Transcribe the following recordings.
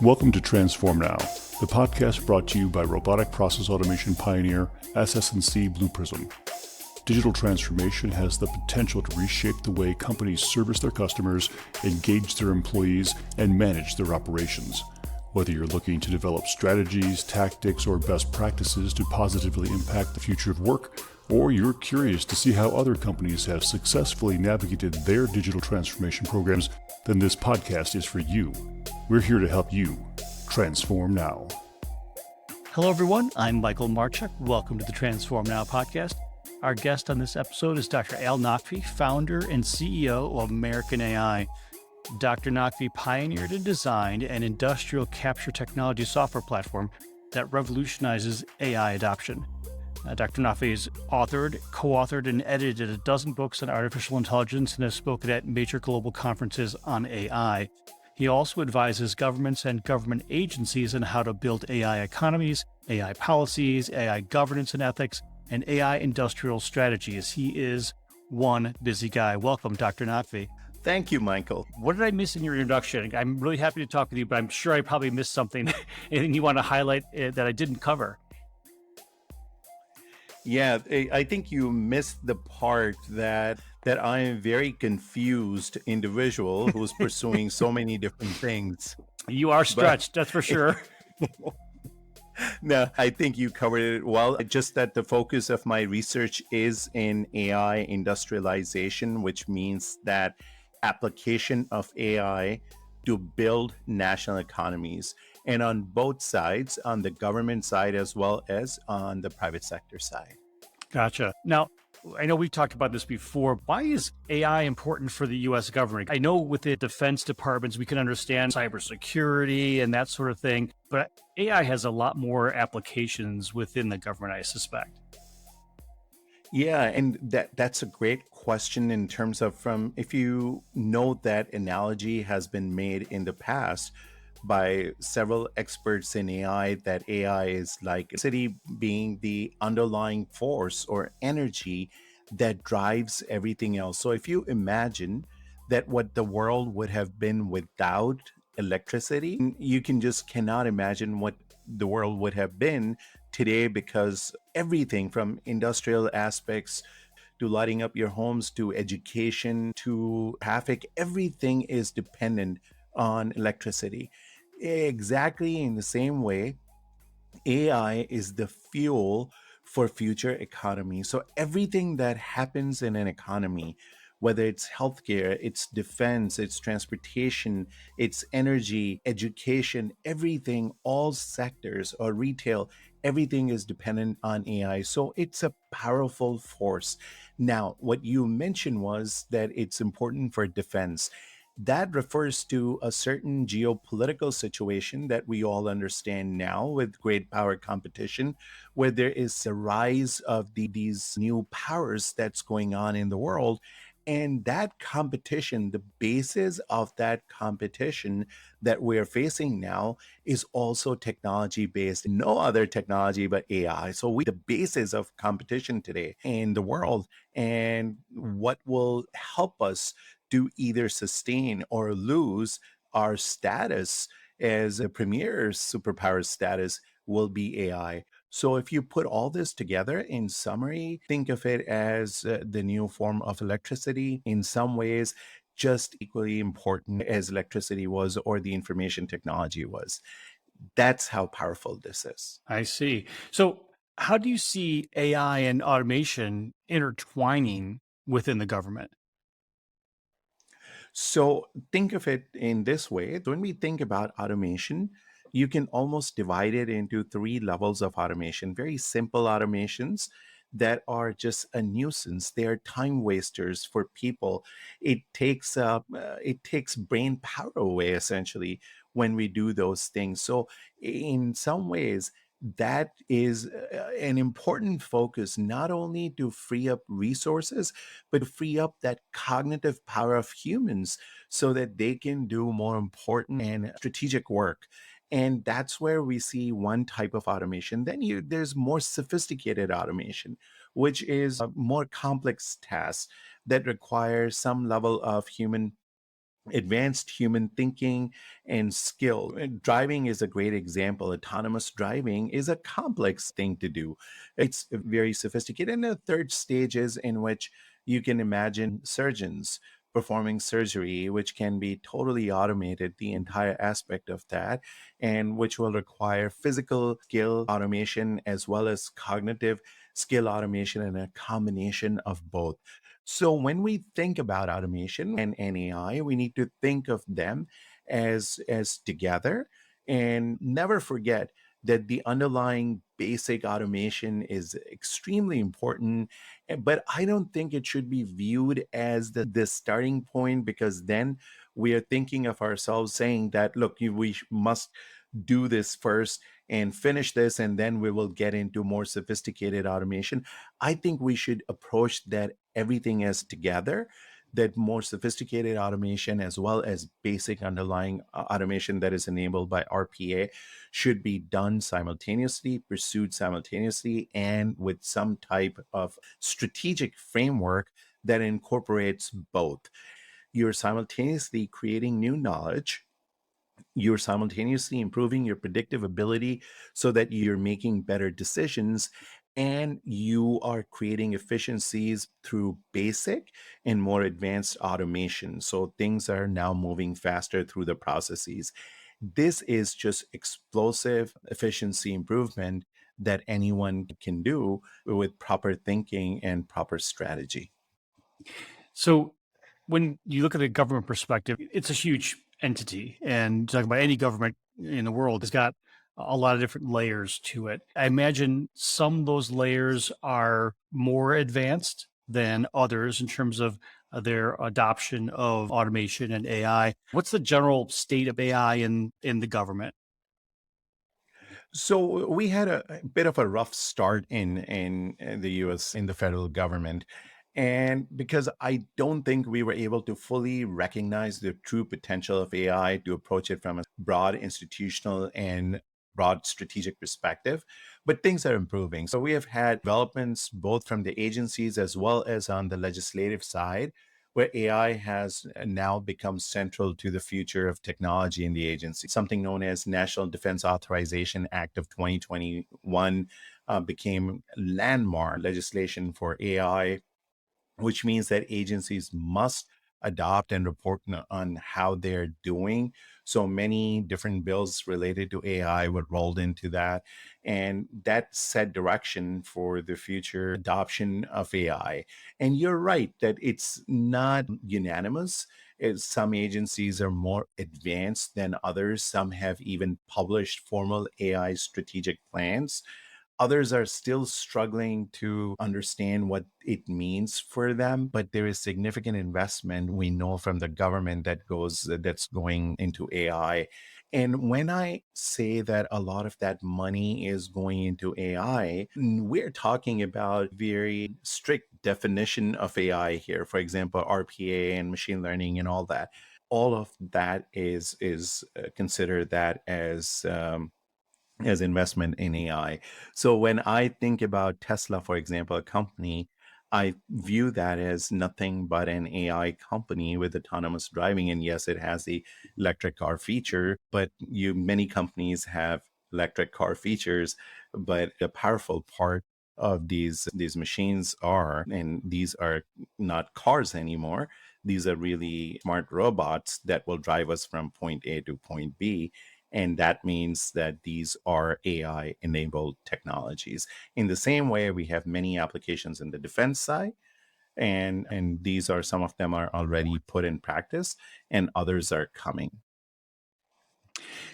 Welcome to Transform Now, the podcast brought to you by robotic process automation pioneer SS&C Blue Prism. Digital transformation has the potential to reshape the way companies service their customers, engage their employees, and manage their operations. Whether you're looking to develop strategies, tactics, or best practices to positively impact the future of work, or you're curious to see how other companies have successfully navigated their digital transformation programs, then this podcast is for you. We're here to help you transform now. Hello, everyone. I'm Michael Marchuk. Welcome to the Transform Now podcast. Our guest on this episode is Dr. Al Naqvi, founder and CEO of American AI. Dr. Naqvi pioneered and designed an industrial capture technology software platform that revolutionizes AI adoption. Dr. Naqvi has authored, co-authored, and edited a dozen books on artificial intelligence and has spoken at major global conferences on AI. He also advises governments and government agencies on how to build AI economies, AI policies, AI governance and ethics, and AI industrial strategies. He is one busy guy. Welcome, Dr. Naqvi. Thank you, Michael. What did I miss in your introduction? I'm really happy to talk with you, but I'm sure I probably missed something. Anything you want to highlight that I didn't cover? Yeah, I think you missed the part that I am a very confused individual who's pursuing so many different things. You are stretched, that's for sure. No, I think you covered it well. Just that the focus of my research is in AI industrialization, which means that application of AI to build national economies. And on both sides, on the government side as well as on the private sector side. Gotcha. Now, I know we've talked about this before. Why is AI important for the U.S. government? I know with the defense departments, we can understand cybersecurity and that sort of thing, but AI has a lot more applications within the government, I suspect. Yeah, and that's a great question in terms of if you know that analogy has been made in the past by several experts in AI, that AI is like electricity being the underlying force or energy that drives everything else. So if you imagine that what the world would have been without electricity, you cannot imagine what the world would have been today, because everything from industrial aspects to lighting up your homes to education to traffic, everything is dependent on electricity. Exactly in the same way, AI is the fuel for future economy. So everything that happens in an economy, whether it's healthcare, it's defense, it's transportation, it's energy, education, everything, all sectors or retail, everything is dependent on AI. So it's a powerful force. Now, what you mentioned was that it's important for defense. That refers to a certain geopolitical situation that we all understand now with great power competition, where there is a rise of these new powers that's going on in the world. And that competition, the basis of that competition that we're facing now is also technology based. No other technology but AI. So the basis of competition today in the world, and what will help us to either sustain or lose our status as a premier superpower status will be AI. So if you put all this together, in summary, think of it as the new form of electricity, in some ways just equally important as electricity was or the information technology was. That's how powerful this is. I see. So how do you see AI and automation intertwining within the government? So think of it in this way. When we think about automation, you can almost divide it into three levels of automation. Very simple automations that are just a nuisance. They are time wasters for people. It takes brain power away essentially when we do those things. So in some ways, that is an important focus, not only to free up resources, but to free up that cognitive power of humans so that they can do more important and strategic work. And that's where we see one type of automation. Then there's more sophisticated automation, which is a more complex tasks that require some level of human advanced human thinking and skill. And driving is a great example. Autonomous driving is a complex thing to do. It's very sophisticated. And the third stage is in which you can imagine surgeons performing surgery, which can be totally automated, the entire aspect of that, and which will require physical skill automation as well as cognitive skill automation and a combination of both. So when we think about automation and AI, we need to think of them as together and never forget that the underlying basic automation is extremely important. But I don't think it should be viewed as the starting point, because then we are thinking of ourselves saying that, look, must do this first and finish this, and then we will get into more sophisticated automation. I think we should approach that everything as together, that more sophisticated automation as well as basic underlying automation that is enabled by RPA should be done simultaneously, pursued simultaneously, and with some type of strategic framework that incorporates both. You're simultaneously creating new knowledge, you're simultaneously improving your predictive ability so that you're making better decisions, and you are creating efficiencies through basic and more advanced automation. So things are now moving faster through the processes. This is just explosive efficiency improvement that anyone can do with proper thinking and proper strategy. So when you look at a government perspective, it's a huge entity. And talking about any government in the world has got a lot of different layers to it. I imagine some of those layers are more advanced than others in terms of their adoption of automation and AI. What's the general state of AI in the government? So we had a bit of a rough start in the U.S. in the federal government, and because I don't think we were able to fully recognize the true potential of AI to approach it from a broad institutional and broad strategic perspective, but things are improving. So we have had developments both from the agencies as well as on the legislative side, where AI has now become central to the future of technology in the agency. Something known as National Defense Authorization Act of 2021 became landmark legislation for AI, which means that agencies must adopt and report on how they're doing. So many different bills related to AI were rolled into that. And that set direction for the future adoption of AI. And you're right that it's not unanimous. Some agencies are more advanced than others. Some have even published formal AI strategic plans. Others are still struggling to understand what it means for them, but there is significant investment we know from the government that's going into AI. And when I say that a lot of that money is going into AI, we're talking about very strict definition of AI here. For example, RPA and machine learning and all that. All of that is considered that as investment in AI. So when I think about Tesla, for example, a company, I view that as nothing but an AI company with autonomous driving. And yes, it has the electric car feature, but many companies have electric car features, but the powerful part of these machines are, and these are not cars anymore. These are really smart robots that will drive us from point A to point B, and that means that these are AI enabled technologies. In the same way, we have many applications in the defense side, and these are some of them are already put in practice, and others are coming.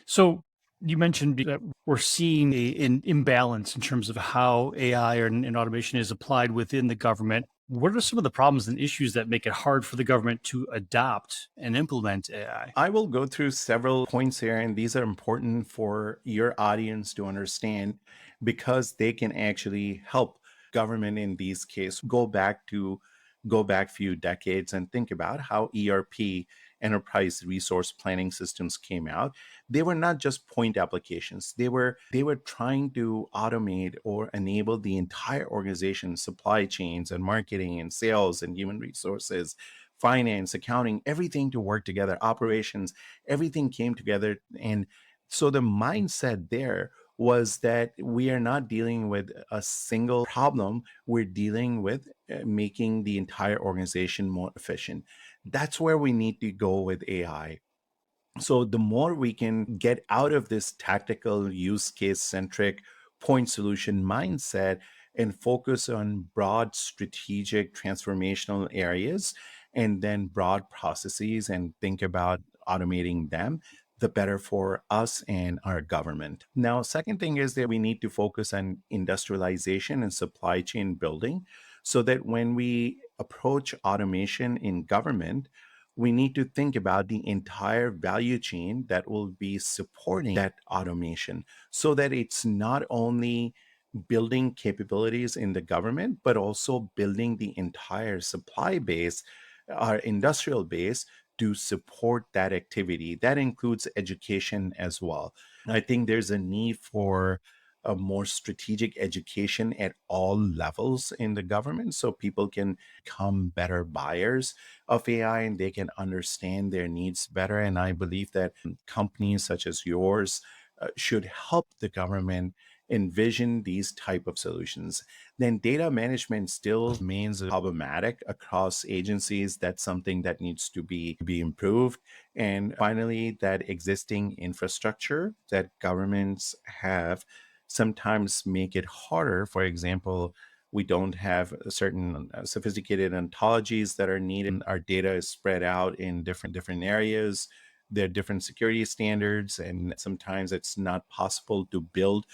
So you mentioned that we're seeing an imbalance in terms of how AI and automation is applied within the government. What are some of the problems and issues that make it hard for the government to adopt and implement AI? I will go through several points here, and these are important for your audience to understand because they can actually help government in these cases go back few decades and think about how ERP, enterprise resource planning systems, came out. They were not just point applications. They were trying to automate or enable the entire organization, supply chains and marketing and sales and human resources finance, accounting, everything to work together, operations, everything came together. And so the mindset there was that we are not dealing with a single problem, we're dealing with making the entire organization more efficient. That's where we need to go with AI. So the more we can get out of this tactical use case centric point solution mindset and focus on broad strategic transformational areas and then broad processes and think about automating them, the better for us and our government. Now, second thing is that we need to focus on industrialization and supply chain building so that when we approach automation in government, we need to think about the entire value chain that will be supporting that automation so that it's not only building capabilities in the government, but also building the entire supply base, our industrial base to support that activity. That includes education as well. I think there's a need for a more strategic education at all levels in the government so people can become better buyers of AI and they can understand their needs better. And I believe that companies such as yours should help the government envision these type of solutions. Then data management still remains problematic across agencies. That's something that needs to be improved. And finally, that existing infrastructure that governments have sometimes make it harder. For example, we don't have certain sophisticated ontologies that are needed. Our data is spread out in different areas. There are different security standards, and sometimes it's not possible to build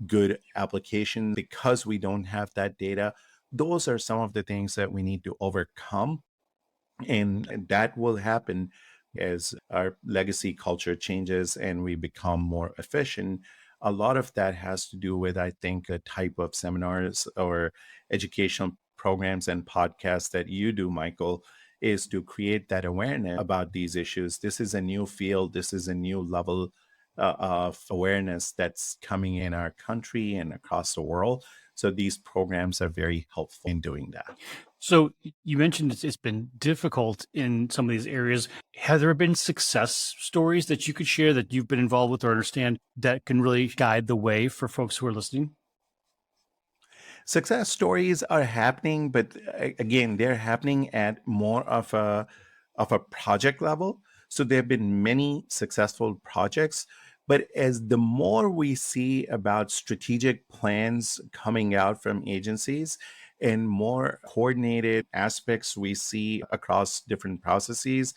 good applications because we don't have that data. Those are some of the things that we need to overcome, and that will happen as our legacy culture changes and we become more efficient. A lot of that has to do with, I think, a type of seminars or educational programs and podcasts that you do, Michael, is to create that awareness about these issues. This is a new field, this is a new level of awareness that's coming in our country and across the world. So these programs are very helpful in doing that. So you mentioned it's been difficult in some of these areas. Have there been success stories that you could share that you've been involved with or understand that can really guide the way for folks who are listening? Success stories are happening, but again, they're happening at more of a project level. So there have been many successful projects, but as the more we see about strategic plans coming out from agencies and more coordinated aspects we see across different processes,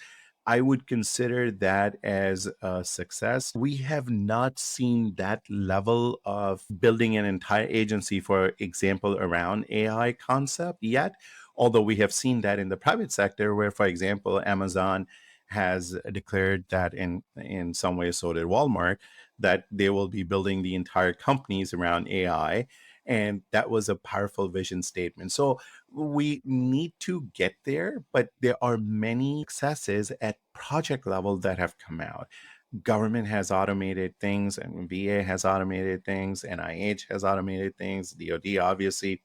I would consider that as a success. We have not seen that level of building an entire agency, for example, around AI concept yet. Although we have seen that in the private sector, where, for example, Amazon has declared that in some ways, so did Walmart, that they will be building the entire companies around AI. And that was a powerful vision statement. So we need to get there, but there are many successes at project level that have come out. Government has automated things, and VA has automated things, NIH has automated things, DoD obviously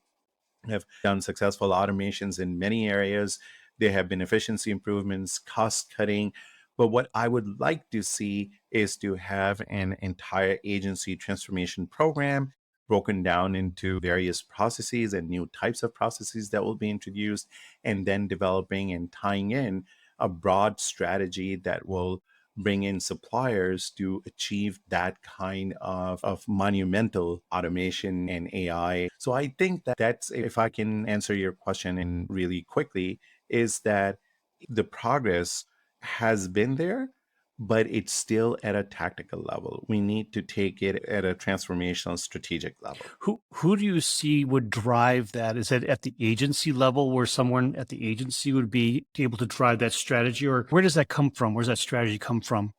have done successful automations in many areas. There have been efficiency improvements, cost cutting. But what I would like to see is to have an entire agency transformation program broken down into various processes and new types of processes that will be introduced, and then developing and tying in a broad strategy that will bring in suppliers to achieve that kind of monumental automation and AI. So I think that that's, if I can answer your question in really quickly, is that the progress has been there, but it's still at a tactical level. We need to take it at a transformational strategic level. Who do you see would drive that? Is it at the agency level where someone at the agency would be able to drive that strategy, or where does that come from? Where does that strategy come from?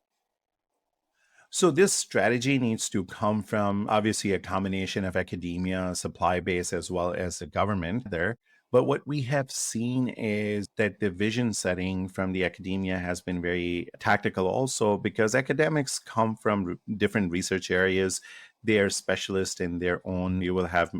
So this strategy needs to come from obviously a combination of academia, supply base, as well as the government there. But what we have seen is that the vision setting from the academia has been very tactical also, because academics come from different research areas. They are specialists in their own. You will have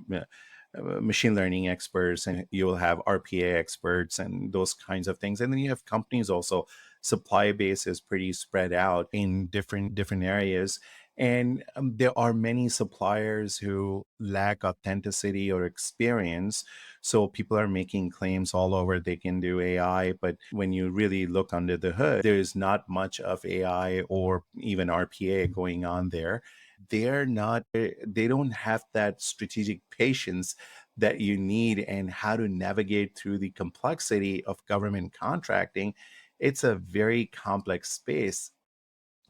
machine learning experts, and you will have RPA experts and those kinds of things. And then you have companies also. Supply base is pretty spread out in different areas. And there are many suppliers who lack authenticity or experience. So people are making claims all over they can do AI, but when you really look under the hood, there's not much of AI or even RPA going on there. They don't have that strategic patience that you need and how to navigate through the complexity of government contracting. It's a very complex space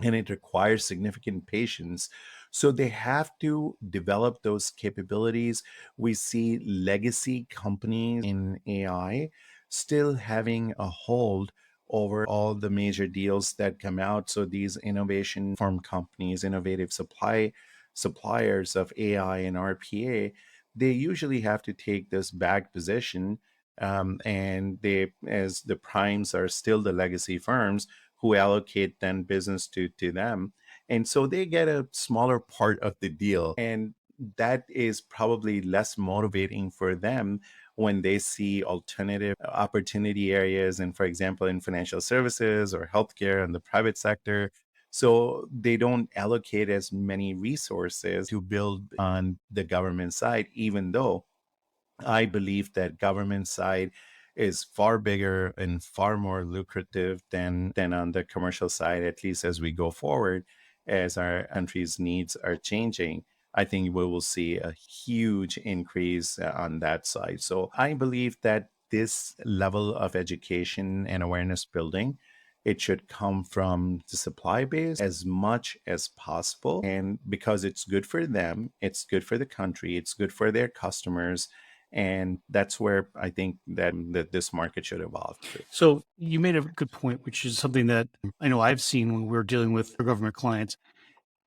and it requires significant patience. So they have to develop those capabilities. We see legacy companies in AI still having a hold over all the major deals that come out. So these innovation firm companies, innovative suppliers of AI and RPA, they usually have to take this back position. And they, as the primes are still the legacy firms, who allocate then business to them. And so they get a smaller part of the deal. And that is probably less motivating for them when they see alternative opportunity areas. And for example, in financial services or healthcare and the private sector. So they don't allocate as many resources to build on the government side, even though I believe that government side is far bigger and far more lucrative than on the commercial side, at least as we go forward, as our country's needs are changing. I think we will see a huge increase on that side. So I believe that this level of education and awareness building, it should come from the supply base as much as possible. And because it's good for them, it's good for the country, it's good for their customers, and that's where I think that this market should evolve to. So you made a good point, which is something that I know I've seen when we're dealing with our government clients,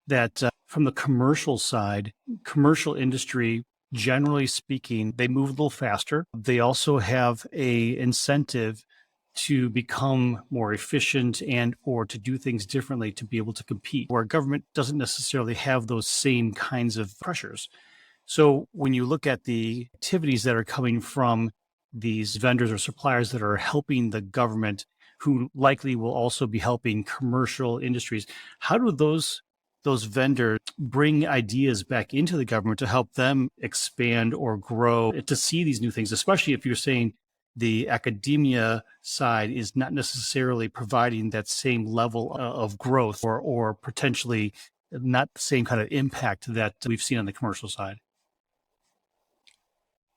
that from the commercial side, commercial industry, generally speaking, they move a little faster. They also have a incentive to become more efficient and or to do things differently to be able to compete, where government doesn't necessarily have those same kinds of pressures. So when you look at the activities that are coming from these vendors or suppliers that are helping the government, who likely will also be helping commercial industries, how do those vendors bring ideas back into the government to help them expand or grow to see these new things, especially if you're saying the academia side is not necessarily providing that same level of growth or potentially not the same kind of impact that we've seen on the commercial side?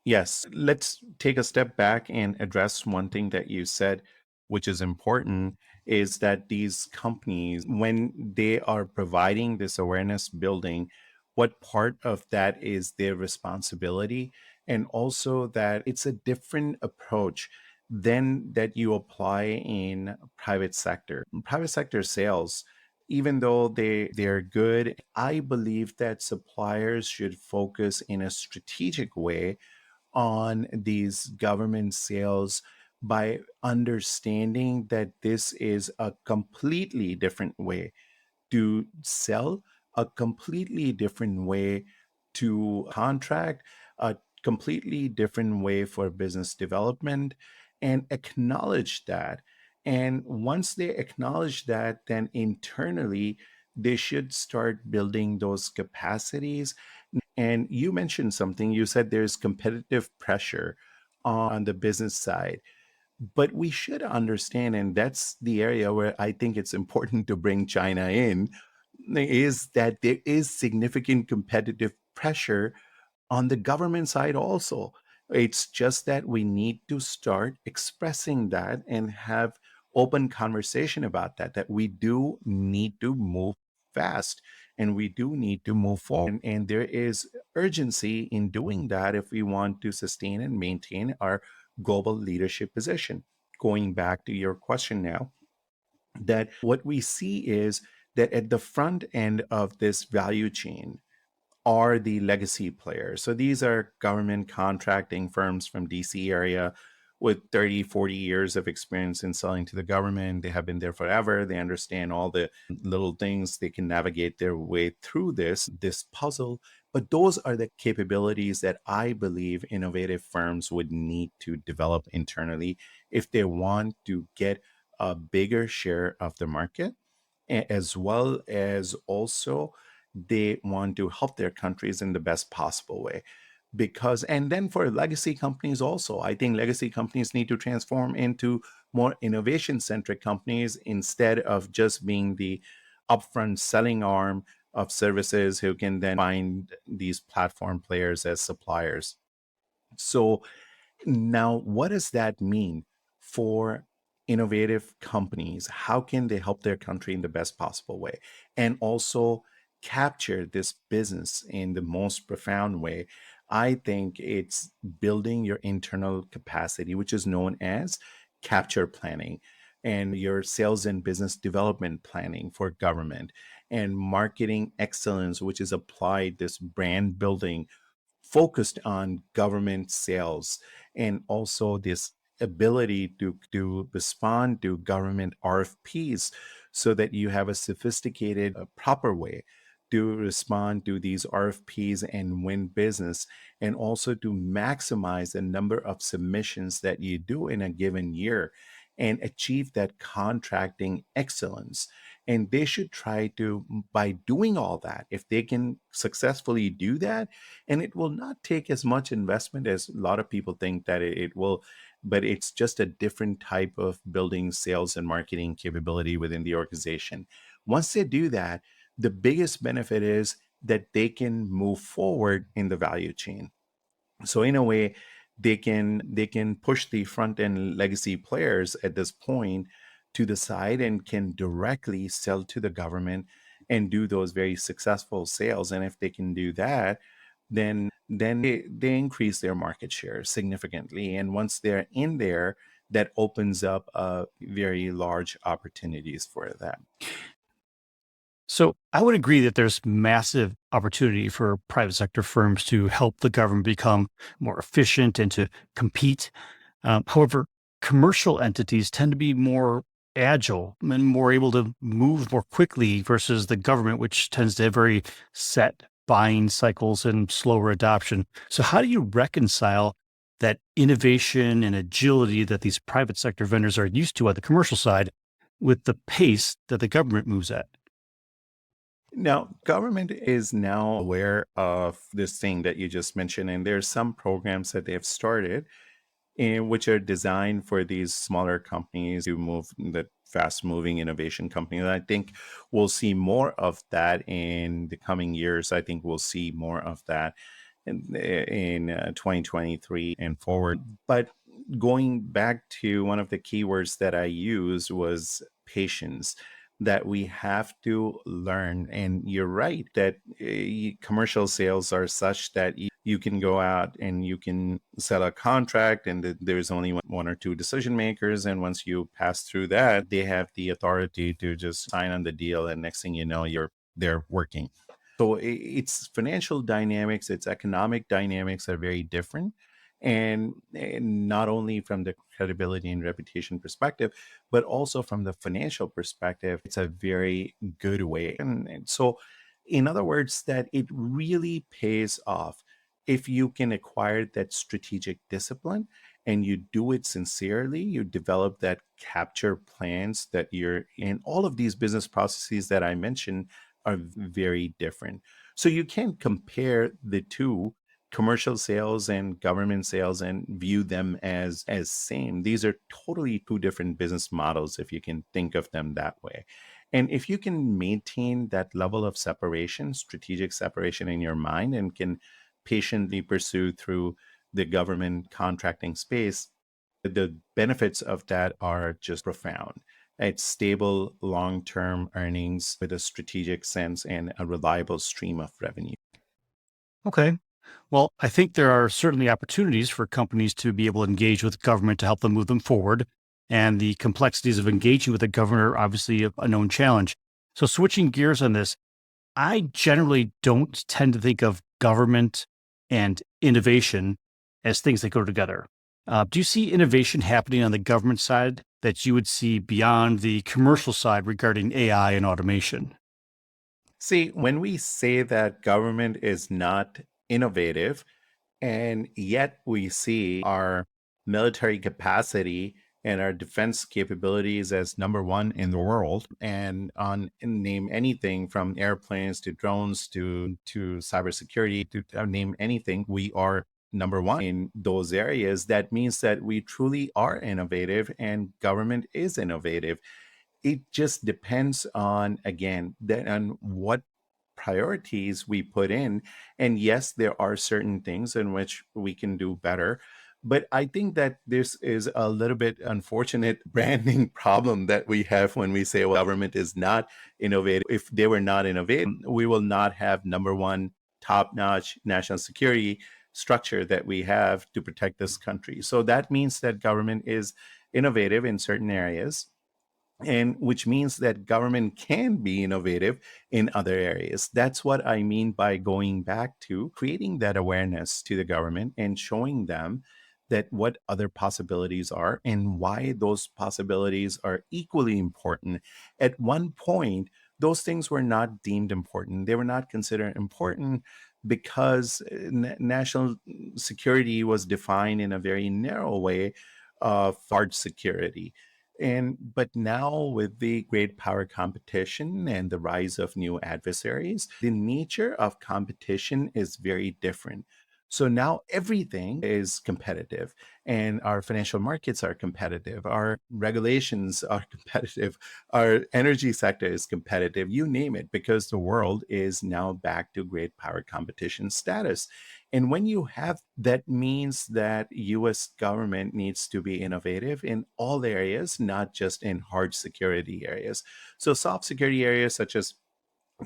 Yes, let's take a step back and address one thing that you said, which is important, is that these companies, when they are providing this awareness building, what part of that is their responsibility? And also that it's a different approach than that you apply in private sector. Private sector sales, even though they're good, I believe that suppliers should focus in a strategic way on these government sales by understanding that this is a completely different way to sell, a completely different way to contract, a completely different way for business development, and acknowledge that. And once they acknowledge that, then internally, they should start building those capacities. And you mentioned something, you said there's competitive pressure on the business side. But we should understand, and that's the area where I think it's important to bring China in, is that there is significant competitive pressure on the government side also. It's just that we need to start expressing that and have open conversation about that we do need to move fast and we do need to move forward. And there is urgency in doing that if we want to sustain and maintain our global leadership position. Going back to your question now, that what we see is that at the front end of this value chain are the legacy players. So these are government contracting firms from DC area with 30, 40 years of experience in selling to the government. They have been there forever. They understand all the little things. They can navigate their way through this puzzle. But those are the capabilities that I believe innovative firms would need to develop internally if they want to get a bigger share of the market, as well as also they want to help their countries in the best possible way. Because, and then for legacy companies also, I think legacy companies need to transform into more innovation centric companies instead of just being the upfront selling arm of services who can then find these platform players as suppliers. So now, what does that mean for innovative companies? How can they help their country in the best possible way? And also capture this business in the most profound way? I think it's building your internal capacity, which is known as capture planning, and your sales and business development planning for government, and marketing excellence, which is applied this brand building focused on government sales, and also this ability to respond to government RFPs so that you have a sophisticated, proper way to respond to these RFPs and win business, and also to maximize the number of submissions that you do in a given year and achieve that contracting excellence. And they should try to, by doing all that, if they can successfully do that, and it will not take as much investment as a lot of people think that it will, but it's just a different type of building sales and marketing capability within the organization. Once they do that, the biggest benefit is that they can move forward in the value chain. So in a way, they can push the front end legacy players at this point to the side and can directly sell to the government and do those very successful sales. And if they can do that, then they increase their market share significantly. And once they're in there, that opens up very large opportunities for them. So I would agree that there's massive opportunity for private sector firms to help the government become more efficient and to compete. However, commercial entities tend to be more agile and more able to move more quickly versus the government, which tends to have very set buying cycles and slower adoption. So how do you reconcile that innovation and agility that these private sector vendors are used to at the commercial side with the pace that the government moves at? Now, government is now aware of this thing that you just mentioned, and there's some programs that they have started in which are designed for these smaller companies to move the fast moving innovation companies. I think we'll see more of that in the coming years. I think we'll see more of that in 2023 and forward. But going back to one of the keywords that I used was patience, that we have to learn. And you're right that commercial sales are such that you can go out and you can sell a contract, and there's only one or two decision makers. And once you pass through that, they have the authority to just sign on the deal. And next thing you know, they're working. So it's financial dynamics, it's economic dynamics are very different. And not only from the credibility and reputation perspective, but also from the financial perspective, it's a very good way. And so, in other words, that it really pays off if you can acquire that strategic discipline and you do it sincerely, you develop that capture plans that you're in. All of these business processes that I mentioned are very different. So you can't compare the two, commercial sales and government sales, and view them as same. These are totally two different business models if you can think of them that way. And if you can maintain that level of separation, strategic separation in your mind, and can patiently pursue through the government contracting space, the benefits of that are just profound. It's stable long-term earnings with a strategic sense and a reliable stream of revenue. Okay. Well, I think there are certainly opportunities for companies to be able to engage with government to help them move them forward. And the complexities of engaging with the government are obviously a known challenge. So, switching gears on this, I generally don't tend to think of government and innovation as things that go together. Do you see innovation happening on the government side that you would see beyond the commercial side regarding AI and automation? See, when we say that government is not innovative, and yet we see our military capacity and our defense capabilities as number one in the world, and on name anything from airplanes to drones to cybersecurity to name anything, we are number one in those areas. That means that we truly are innovative and government is innovative. It just depends on, again, on what priorities we put in. And yes, there are certain things in which we can do better. But I think that this is a little bit unfortunate branding problem that we have when we say, well, government is not innovative. If they were not innovative, we will not have number one top notch national security structure that we have to protect this country. So that means that government is innovative in certain areas, and which means that government can be innovative in other areas. That's what I mean by going back to creating that awareness to the government and showing them that what other possibilities are and why those possibilities are equally important. At one point, those things were not deemed important. They were not considered important because national security was defined in a very narrow way of hard security. And but now with the great power competition and the rise of new adversaries, the nature of competition is very different. So now everything is competitive, and our financial markets are competitive, our regulations are competitive, our energy sector is competitive, you name it, because the world is now back to great power competition status. And when you have that, means that US government needs to be innovative in all areas, not just in hard security areas. So soft security areas such as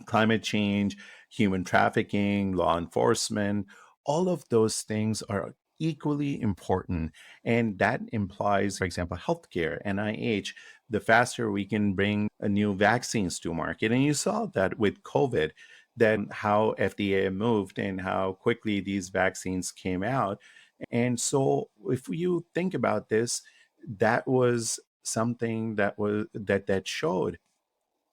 climate change, human trafficking, law enforcement, all of those things are equally important. And that implies, for example, healthcare, NIH. The faster we can bring new vaccines to market, and you saw that with COVID, that how FDA moved and how quickly these vaccines came out. And so if you think about this, that was something that showed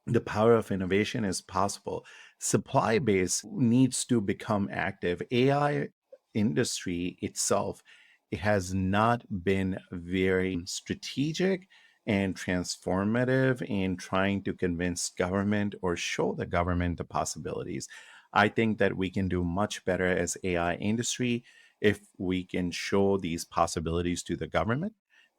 the power of innovation is possible. Supply base needs to become active. AI industry itself, it has not been very strategic and transformative in trying to convince government or show the government the possibilities. I think that we can do much better as AI industry if we can show these possibilities to the government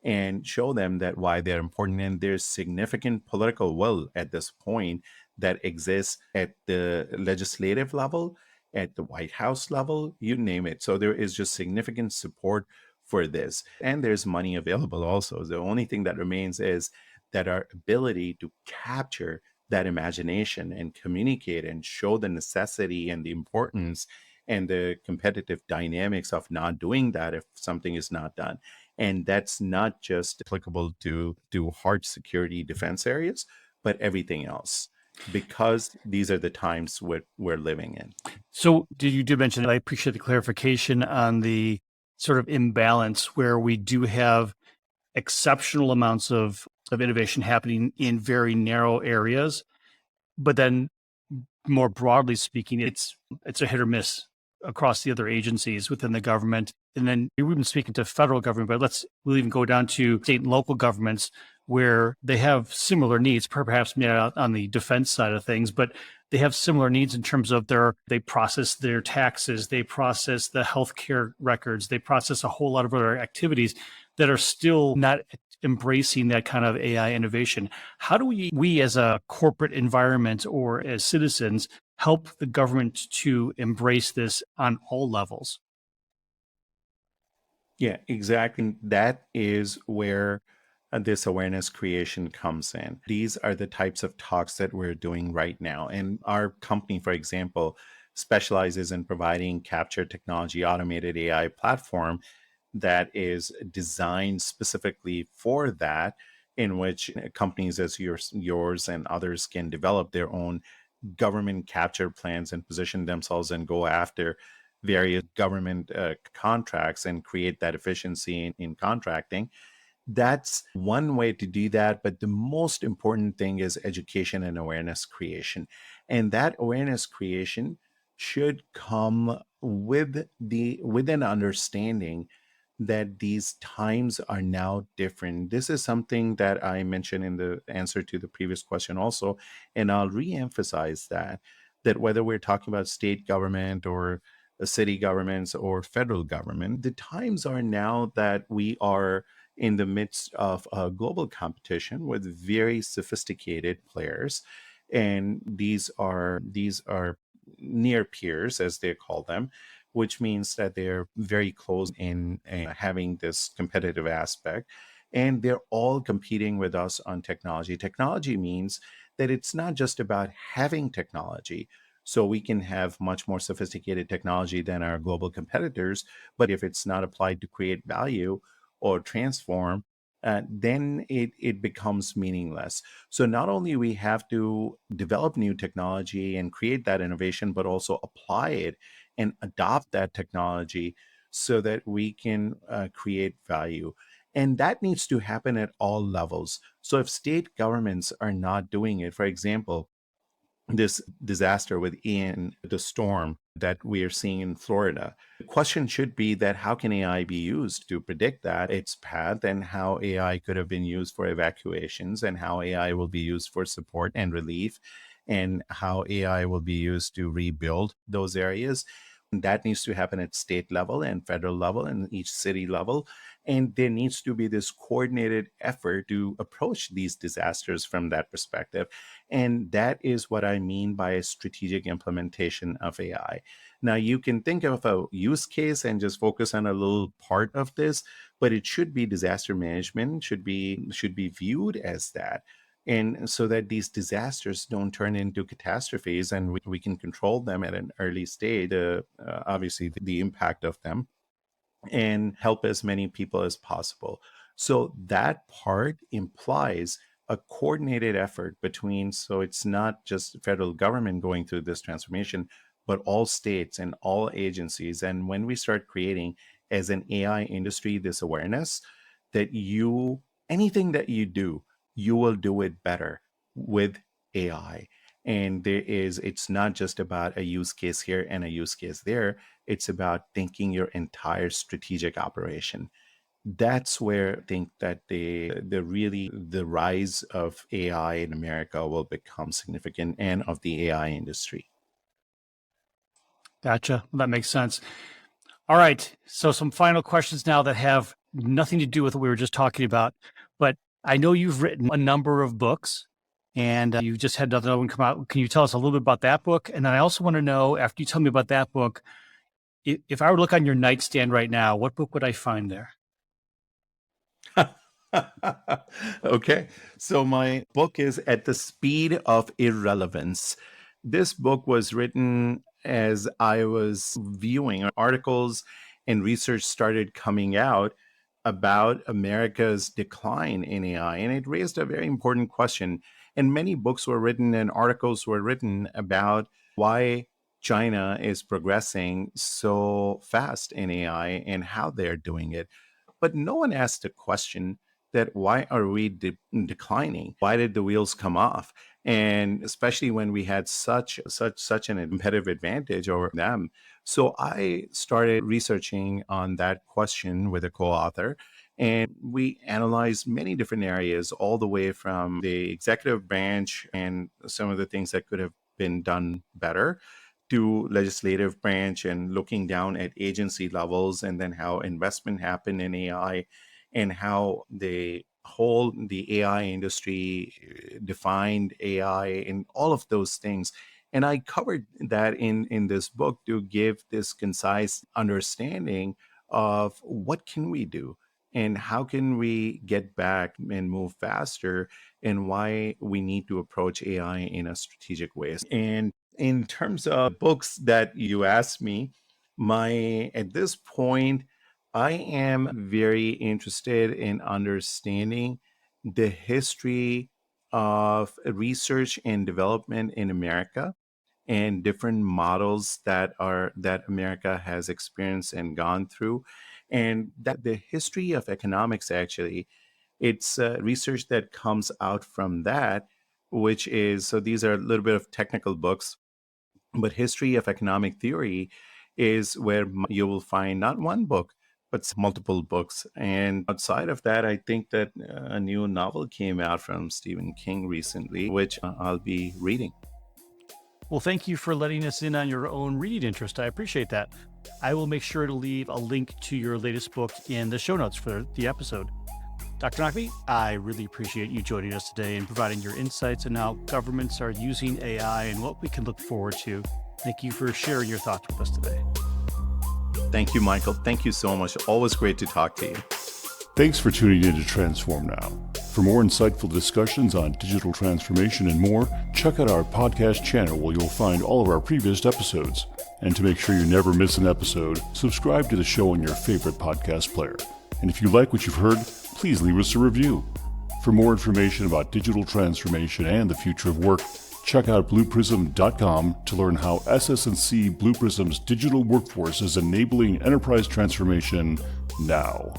and show them that why they're important. And there's significant political will at this point that exists at the legislative level, at the White House level, you name it. So there is just significant support for this. And there's money available also. The only thing that remains is that our ability to capture that imagination and communicate and show the necessity and the importance and the competitive dynamics of not doing that if something is not done. And that's not just applicable to hard security defense areas, but everything else, because these are the times we're living in. So you did mention, I appreciate the clarification on the sort of imbalance where we do have exceptional amounts of innovation happening in very narrow areas, but then more broadly speaking, it's a hit or miss across the other agencies within the government. And then we've been speaking to federal government, but we'll even go down to state and local governments where they have similar needs, perhaps not on the defense side of things, but they have similar needs in terms of they process their taxes, they process the healthcare records, they process a whole lot of other activities that are still not embracing that kind of AI innovation. How do we as a corporate environment or as citizens help the government to embrace this on all levels? Yeah, exactly. That is where this awareness creation comes in. These are the types of talks that we're doing right now. And our company, for example, specializes in providing capture technology automated AI platform that is designed specifically for that, in which companies as yours and others can develop their own government capture plans and position themselves and go after various government contracts and create that efficiency in contracting. That's one way to do that. But the most important thing is education and awareness creation. And that awareness creation should come with an understanding that these times are now different. This is something that I mentioned in the answer to the previous question also, and I'll re-emphasize that whether we're talking about state government or city governments or federal government, the times are now that we are in the midst of a global competition with very sophisticated players, and these are near peers, as they call them, which means that they're very close in having this competitive aspect. And they're all competing with us on technology. Technology means that it's not just about having technology. So we can have much more sophisticated technology than our global competitors. But if it's not applied to create value or transform, then it becomes meaningless. So not only we have to develop new technology and create that innovation, but also apply it and adopt that technology so that we can create value. And that needs to happen at all levels. So if state governments are not doing it, for example, this disaster with Ian, the storm that we are seeing in Florida. The question should be that how can AI be used to predict that its path, and how AI could have been used for evacuations, and how AI will be used for support and relief, and how AI will be used to rebuild those areas. And that needs to happen at state level and federal level and each city level. And there needs to be this coordinated effort to approach these disasters from that perspective. And that is what I mean by a strategic implementation of AI. Now, you can think of a use case and just focus on a little part of this, but it should be disaster management, should be viewed as that. And so that these disasters don't turn into catastrophes, and we can control them at an early stage, obviously, the impact of them, and help as many people as possible. So that part implies a coordinated effort between, so it's not just federal government going through this transformation, but all states and all agencies. And when we start creating as an AI industry this awareness that anything that you do, you will do it better with AI. And it's not just about a use case here and a use case there. It's about thinking your entire strategic operation. That's where I think that the rise of AI in America will become significant, and of the AI industry. Gotcha. That makes sense. All right. So some final questions now that have nothing to do with what we were just talking about. But I know you've written a number of books, and you just had another one come out. Can you tell us a little bit about that book? And then I also want to know, after you tell me about that book, if I were to look on your nightstand right now, what book would I find there? Okay. So my book is At the Speed of Irrelevance. This book was written as I was viewing articles and research started coming out about America's decline in AI. And it raised a very important question. And many books were written and articles were written about why China is progressing so fast in AI and how they're doing it. But no one asked the question that why are we declining? Why did the wheels come off? And especially when we had such an competitive advantage over them. So I started researching on that question with a co-author, and we analyzed many different areas, all the way from the executive branch and some of the things that could have been done better, to legislative branch and looking down at agency levels, and then how investment happened in AI, and how the AI industry defined AI, and all of those things. And I covered that in this book to give this concise understanding of what can we do and how can we get back and move faster, and why we need to approach AI in a strategic way. And in terms of books that you asked me, at this point, I am very interested in understanding the history of research and development in America, and different models that America has experienced and gone through, and that the history of economics actually, it's research that comes out from that, which is, so these are a little bit of technical books, but history of economic theory is where you will find not one book, but multiple books. And outside of that, I think that a new novel came out from Stephen King recently, which I'll be reading. Well, thank you for letting us in on your own reading interest. I appreciate that. I will make sure to leave a link to your latest book in the show notes for the episode. Dr. Naqvi, I really appreciate you joining us today and providing your insights on how governments are using AI and what we can look forward to. Thank you for sharing your thoughts with us today. Thank you, Michael. Thank you so much. Always great to talk to you. Thanks for tuning in to Transform Now. For more insightful discussions on digital transformation and more, check out our podcast channel where you'll find all of our previous episodes. And to make sure you never miss an episode, subscribe to the show on your favorite podcast player. And if you like what you've heard, please leave us a review. For more information about digital transformation and the future of work, check out blueprism.com to learn how SS&C Blue Prism's digital workforce is enabling enterprise transformation now.